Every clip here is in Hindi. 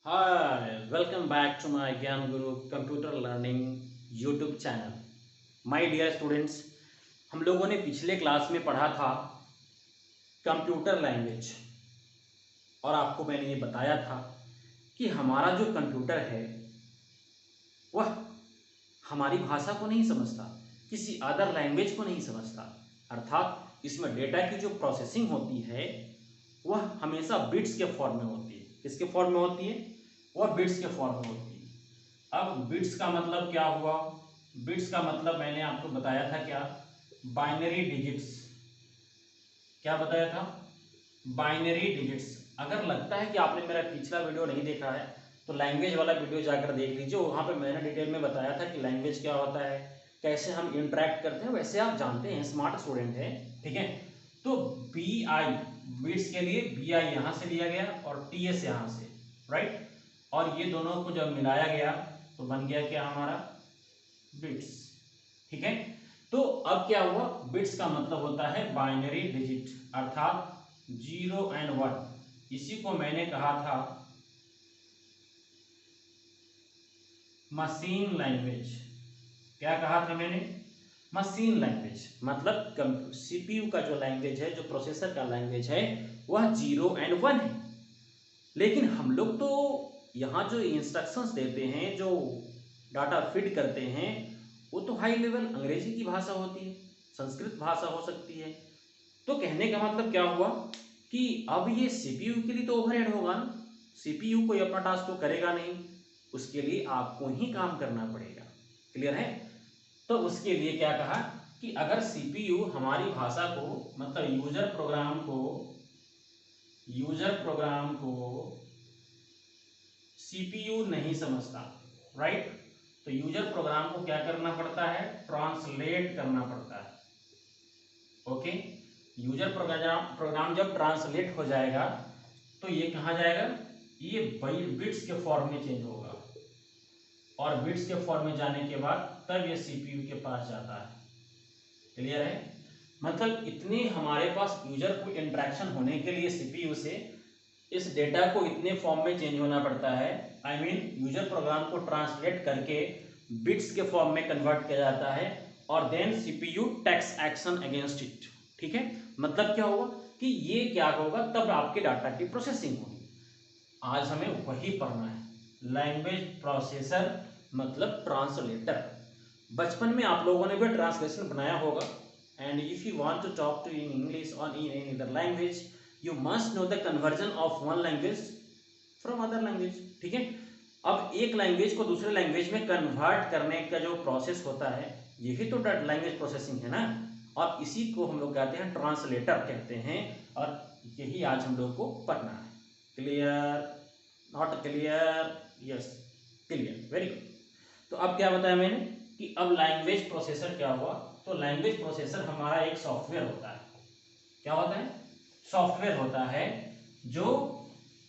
Hi welcome back to my Gyan Guru computer learning YouTube channel. My dear students, हम लोगों ने पिछले क्लास में पढ़ा था कंप्यूटर लैंग्वेज और आपको मैंने ये बताया था कि हमारा जो कंप्यूटर है वह हमारी भाषा को नहीं समझता, किसी अदर लैंग्वेज को नहीं समझता। अर्थात इसमें डेटा की जो प्रोसेसिंग होती है वह हमेशा बिट्स के फॉर्म में होती है। किसके फॉर्म में होती है? वह बिट्स के फॉर्म में होती है। अब बिट्स का मतलब क्या हुआ? बिट्स का मतलब मैंने आपको बताया था क्या? Binary digits. क्या बताया था? Binary digits. अगर लगता है कि आपने मेरा पिछला वीडियो नहीं देखा है तो लैंग्वेज वाला वीडियो जाकर देख लीजिए। वहाँ पे मैंने डिटेल में बताया था कि लैंग्वेज क्या होता है, कैसे हम इंटरेक्ट करते हैं। वैसे आप जानते हैं, स्मार्ट स्टूडेंट हैं, ठीक है। तो बी आई, बिट्स के लिए बी आई यहाँ से लिया गया और टी एस यहाँ से, राइट। और ये दोनों को जब मिलाया गया तो बन गया क्या हमारा? बिट्स, ठीक है। तो अब क्या हुआ? बिट्स का मतलब होता है बाइनरी डिजिट, अर्थात 0 एंड 1। इसी को मैंने कहा था मशीन लैंग्वेज। क्या कहा था मैंने? Machine language. मतलब सीपीयू का जो लैंग्वेज है, जो प्रोसेसर का लैंग्वेज है, वह 0 एंड 1 है। लेकिन हम लोग तो यहाँ जो इंस्ट्रक्शंस देते हैं, जो डाटा फीड करते हैं, वो तो हाई लेवल अंग्रेजी की भाषा होती है, संस्कृत भाषा हो सकती है। तो कहने का मतलब क्या हुआ कि अब ये सीपीयू के लिए तो ओवरहेड होगा ना। सीपीयू कोई अपना टास्क तो करेगा नहीं, उसके लिए आपको ही काम करना पड़ेगा। क्लियर है? तो उसके लिए क्या कहा कि अगर सीपीयू हमारी भाषा को, मतलब यूजर प्रोग्राम को सीपीयू नहीं समझता, राइट। तो यूजर प्रोग्राम को क्या करना पड़ता है? ट्रांसलेट करना पड़ता है। ओके। यूजर प्रोग्राम जब ट्रांसलेट हो जाएगा तो ये कहाँ जाएगा? ये बिट्स के फॉर्म में चेंज होगा और बिट्स के फॉर्म में जाने के बाद तब ये सीपीयू के पास जाता है। क्लियर है? मतलब इतने हमारे पास यूजर को इंटरेक्शन होने के लिए सीपीयू से इस डेटा को इतने फॉर्म में चेंज होना पड़ता है। आई मीन यूजर प्रोग्राम को ट्रांसलेट करके बिट्स के फॉर्म में कन्वर्ट किया जाता है और then CPU takes action against it. ठीक है। मतलब क्या होगा कि ये क्या होगा, तब आपके डाटा की प्रोसेसिंग होगी। आज हमें वही पढ़ना है, लैंग्वेज प्रोसेसर मतलब ट्रांसलेटर। बचपन में आप लोगों ने भी ट्रांसलेशन बनाया होगा। And if you want to talk to in English और in any other language, you must know the conversion of one language from other language. ठीक है। अब एक लैंग्वेज को दूसरे लैंग्वेज में कन्वर्ट करने का जो प्रोसेस होता है, यही तो लैंग्वेज प्रोसेसिंग है ना। और इसी को हम लोग कहते हैं ट्रांसलेटर कहते हैं, और यही आज हम लोग को पढ़ना है। Clear? Not clear? Yes, clear, very good. तो अब क्या बताया मैंने कि अब लैंग्वेज प्रोसेसर क्या हुआ? तो लैंग्वेज प्रोसेसर हमारा एक सॉफ्टवेयर होता है। क्या होता है? सॉफ्टवेयर होता है जो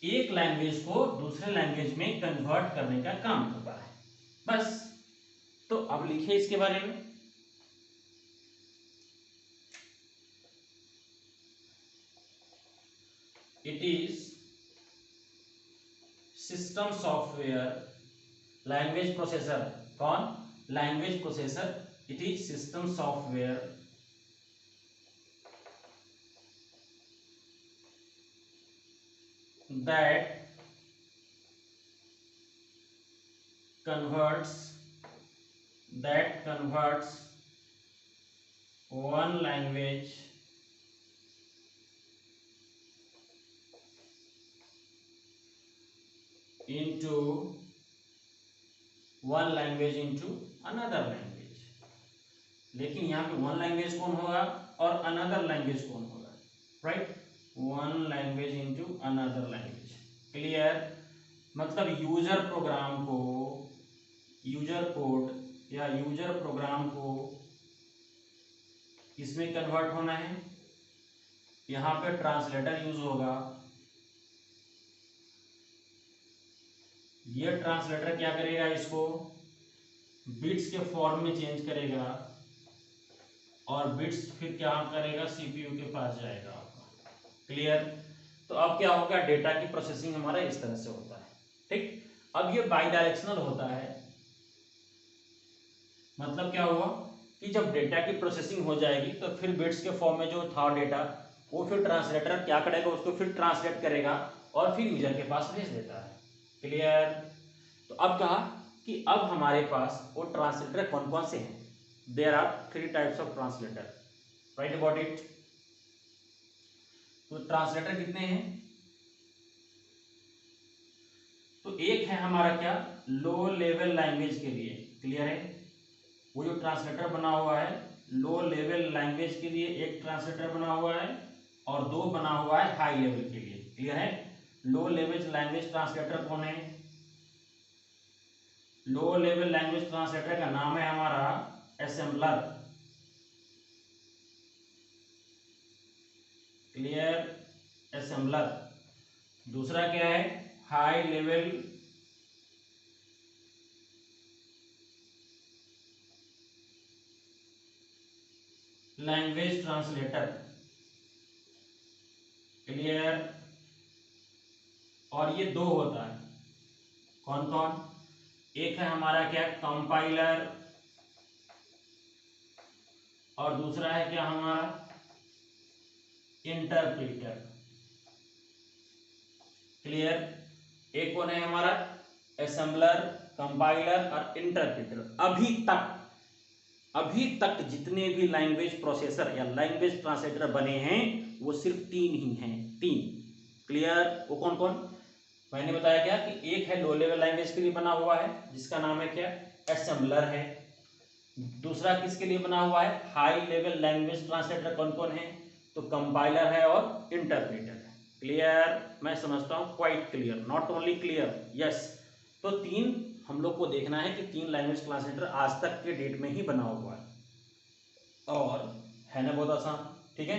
एक लैंग्वेज को दूसरे लैंग्वेज में कन्वर्ट करने का काम करता है, बस। तो अब लिखिए इसके बारे में। It is system software. Language processor कौन? Language processor. It is system software that converts one language into another language। लेकिन यहाँ पे वन लैंग्वेज कौन होगा और अनदर लैंग्वेज कौन होगा? Right. One language into another language. Clear? मतलब यूजर प्रोग्राम को, यूजर कोड या यूजर प्रोग्राम को इसमें कन्वर्ट होना है। यहाँ पे ट्रांसलेटर यूज होगा। ये ट्रांसलेटर क्या करेगा? इसको बिट्स के फॉर्म में चेंज करेगा और बिट्स फिर क्या करेगा? सीपीयू के पास जाएगा आपका। क्लियर? तो अब क्या होगा? डेटा की प्रोसेसिंग हमारा इस तरह से होता है। ठीक। अब ये बाई डायरेक्शनल होता है, मतलब क्या हुआ कि जब डेटा की प्रोसेसिंग हो जाएगी तो फिर बिट्स के फॉर्म में जो था डेटा वो फिर ट्रांसलेटर क्या करेगा, उसको फिर ट्रांसलेट करेगा और फिर यूजर के पास भेज देता है। क्लियर। तो अब कहा कि अब हमारे पास वो ट्रांसलेटर कौन कौन से हैं। There are 3 types of translator, right about it. तो ट्रांसलेटर कितने हैं, तो एक है हमारा क्या, लो लेवल लैंग्वेज के लिए। क्लियर है, वो जो ट्रांसलेटर बना हुआ है लो लेवल लैंग्वेज के लिए एक ट्रांसलेटर बना हुआ है और दो बना हुआ है हाई लेवल के लिए। क्लियर है। लो लेवल लैंग्वेज ट्रांसलेटर कौन है, लो लेवल लैंग्वेज ट्रांसलेटर का नाम है हमारा असेंबलर। Clear, assembler. दूसरा क्या है, high level language translator. Clear. और ये दो होता है, कौन कौन, एक है हमारा क्या, कंपाइलर, और दूसरा है क्या हमारा इंटरप्रेटर। क्लियर। एक कौन है हमारा, असेंबलर, कंपाइलर और इंटरप्रेटर। अभी तक जितने भी लैंग्वेज प्रोसेसर या लैंग्वेज ट्रांसलेटर बने हैं वो सिर्फ 3 ही हैं, 3। क्लियर। वो कौन कौन, मैंने बताया क्या कि एक है लो लेवल लैंग्वेज के लिए बना हुआ है जिसका नाम है क्या, असेंबलर है। दूसरा किसके लिए बना हुआ है, हाई लेवल लैंग्वेज ट्रांसलेटर कौन कौन है, तो कंपाइलर है और इंटरप्रेटर है। क्लियर, मैं समझता हूँ quite clear, not only clear, yes. तो 3 हम लोग को देखना है कि 3 लैंग्वेज ट्रांसलेटर आज तक के डेट में ही बना हुआ है और है ना, बहुत आसान। ठीक है,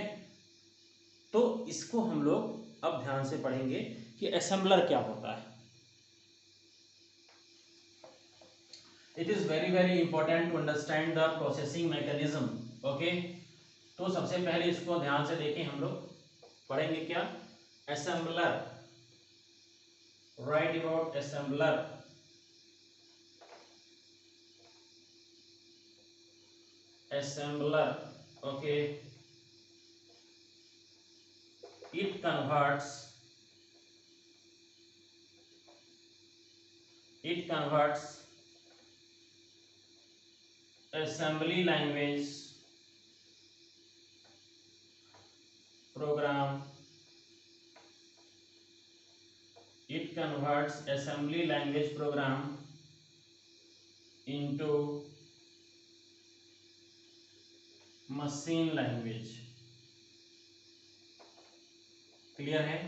तो इसको हम लोग अब ध्यान से पढ़ेंगे कि असेंबलर क्या होता है। It is very important to understand the processing mechanism. Okay, तो सबसे पहले इसको ध्यान से देखें, हम लोग पढ़ेंगे क्या, assembler, right about assembler. assembler, okay, it converts assembly language program, it converts assembly language program into machine language. Clear है,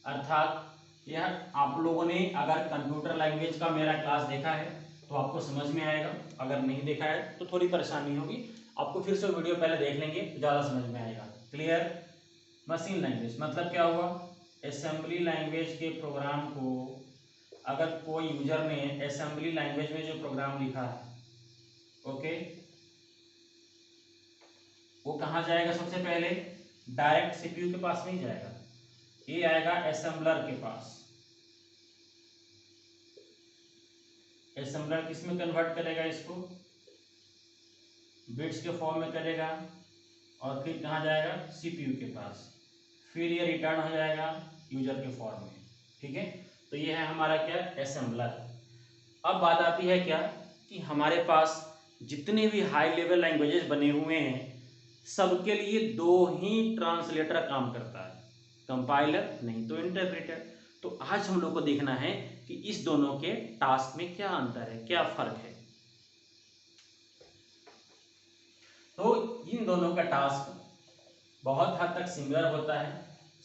अर्थात यह आप लोगों ने अगर कंप्यूटर लैंग्वेज का मेरा क्लास देखा है तो आपको समझ में आएगा, अगर नहीं देखा है तो थोड़ी परेशानी होगी, आपको फिर से वीडियो पहले देख लेंगे तो ज़्यादा समझ में आएगा। क्लियर। मशीन लैंग्वेज मतलब क्या हुआ, असेंबली लैंग्वेज के प्रोग्राम को अगर कोई यूजर ने असेंबली लैंग्वेज में जो प्रोग्राम लिखा है, ओके, वो कहाँ जाएगा, सबसे पहले डायरेक्ट सीपीयू के पास नहीं जाएगा, ये आएगा असेंबलर के पास। असेंबलर किस में कन्वर्ट करेगा, इसको बिट्स के फॉर्म में करेगा और फिर कहाँ जाएगा, सीपीयू के पास, फिर ये रिटर्न हो जाएगा यूजर के फॉर्म में। ठीक है, तो ये है हमारा क्या, असेंबलर। अब बात आती है क्या कि हमारे पास जितने भी हाई लेवल लैंग्वेजेस बने हुए हैं सबके लिए 2 ही ट्रांसलेटर काम करता है, कंपाइलर नहीं तो इंटरप्रेटर। तो आज हम लोग को देखना है कि इस दोनों के टास्क में क्या अंतर है, क्या फर्क है। तो इन दोनों का टास्क बहुत हद तक सिमिलर होता है,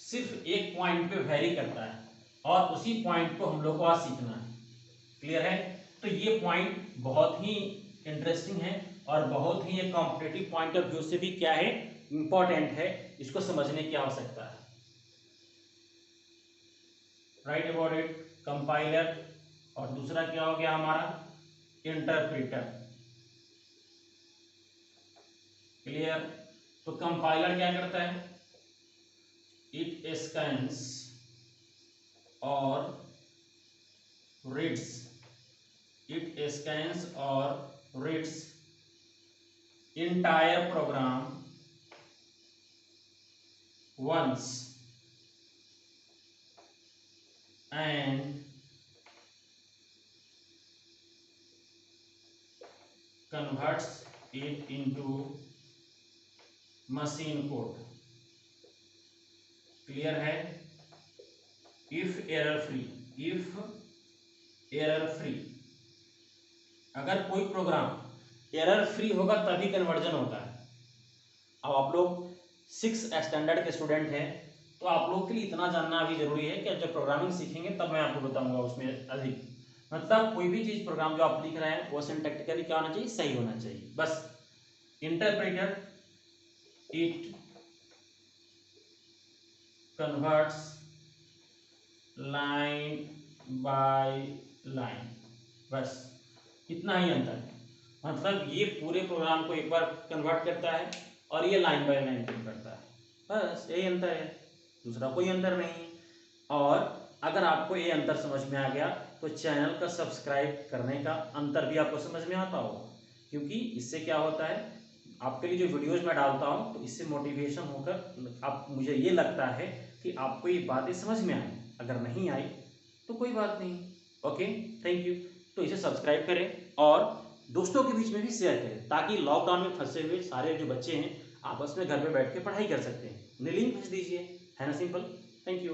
सिर्फ एक पॉइंट पे वेरी करता है और उसी पॉइंट को हम लोग को आज सीखना है। क्लियर है, तो ये पॉइंट बहुत ही इंटरेस्टिंग है और बहुत ही एक कॉम्पिटिटिव पॉइंट ऑफ व्यू से भी क्या है, इंपॉर्टेंट है, इसको समझने की आवश्यकता है। राइट अबाउट इट, कंपाइलर और दूसरा क्या हो गया हमारा, इंटरप्रेटर। क्लियर। तो कंपाइलर क्या करता है, इट स्कैन्स और reads, it scans or reads entire program once and converts it into machine code. Clear है? इफ एरर फ्री, अगर कोई प्रोग्राम एरर फ्री होगा तभी कन्वर्जन होता है। अब आप लोग 6 स्टैंडर्ड के स्टूडेंट हैं, तो आप लोग के लिए इतना जानना अभी जरूरी है कि जब प्रोग्रामिंग सीखेंगे तब मैं आपको बताऊंगा उसमें अधिक। मतलब कोई भी चीज प्रोग्राम जो आप लिख रहे हैं वो सिंटैक्टिकली क्या होना चाहिए, सही होना चाहिए। बस interpreter it converts line by line, बस इतना ही अंतर है। मतलब ये पूरे प्रोग्राम को एक बार कन्वर्ट करता है और ये लाइन बाय लाइन प्रिंट करता है, बस यही अंतर है, दूसरा कोई अंतर नहीं। और अगर आपको ये अंतर समझ में आ गया तो चैनल का सब्सक्राइब करने का अंतर भी आपको समझ में आता होगा, क्योंकि इससे क्या होता है, आपके लिए जो वीडियोज मैं डालता हूँ तो इससे मोटिवेशन होकर आप, मुझे ये लगता है कि आपको ये बातें समझ में आई। अगर नहीं आई तो कोई बात नहीं, ओके, थैंक यू। तो इसे सब्सक्राइब करें और दोस्तों के बीच में भी शेयर करें, ताकि लॉकडाउन में फंसे हुए सारे जो बच्चे हैं आपस में घर में बैठ के पढ़ाई कर सकते हैं। लिंक भेज दीजिए, है ना, सिंपल। Thank you.